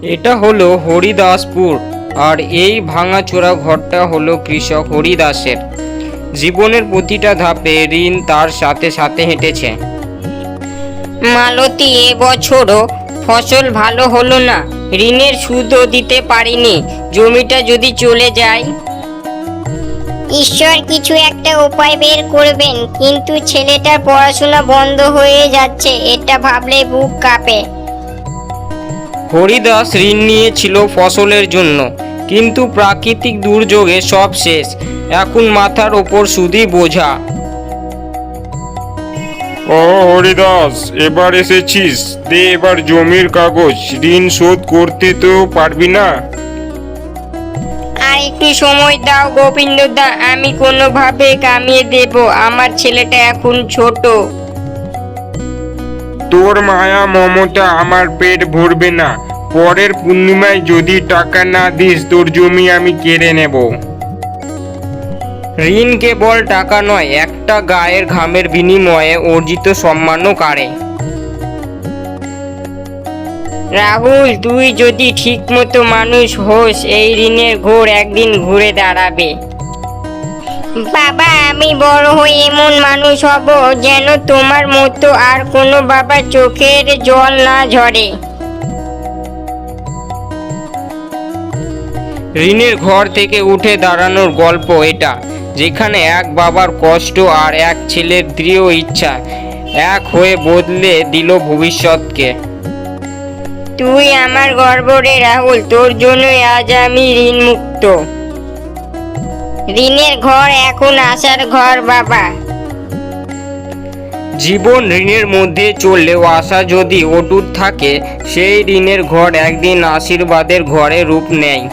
এটা হলো হরিদাসপুর, আর এই ভাঙাচোরা ঘরটা হলো কৃষক হরিদাসের। জীবনের প্রতিটা ধাপে ঋণ তার সাথে সাথে হেঁটেছে। মালতী, এবছরও ফসল ভালো হলো না, ঋণের সুদও দিতে পারিনি, জমিটা যদি চলে যায়। ঈশ্বর কিছু একটা উপায় বের করবেন, কিন্তু ছেলেটার পড়াশোনা বন্ধ হয়ে যাচ্ছে, এটা ভাবলে বুক কাঁপে। হরিদাস ঋণ নিয়েছিল ফসলের জন্য, কিন্তু প্রাকৃতিক দুর্যোগে সব শেষ। এখন মাথার ওপর শুধুই বোঝা। ও হরিদাস, এবার এসেছিস, দে এবার জমির কাগজ। ঋণ শোধ করতে তো পারবি না? আর একটু সময় দাও গোবিন্দদা, আমি কোনোভাবে কামিয়ে দেব। আমার ছেলেটা এখন ছোট। তোর মায়া মমতা আমার পেট ভরবে না। পরের পূর্ণিমায় যদি টাকা না দিস, তোর জমি আমি কেড়ে নেব। ঋণ কেবল টাকা নয়, একটা গায়ের ঘামের বিনিময়ে অর্জিত সম্মানও কাড়ে। রাহুল, তুই যদি ঠিকমতো মানুষ হোস, এই ঋণের ঘোর একদিন ঘুরে দাঁড়াবে। বাবা, আমি বড় হয়ে এমন মানুষ হব যেন তোমার মতো আর কোনো বাবা চোখের জল না ঝরে। ঋণের ঘর থেকে উঠে দাঁড়ানোর গল্প এটা, যেখানে এক বাবার কষ্ট আর এক ছেলের দৃঢ় ইচ্ছা এক হয়ে বদলে দিল ভবিষ্যৎকে। তুই আমার গর্ব রে রাহুল, তোর জন্যই আজ আমি ঋণ মুক্ত। ঋণের ঘর এখন আশার ঘর বাবা। জীবন ঋণের মধ্যে চললেও আশা যদি অটুট থাকে, সেই ঋণের ঘর একদিন আশীর্বাদের ঘরে রূপ নেয়।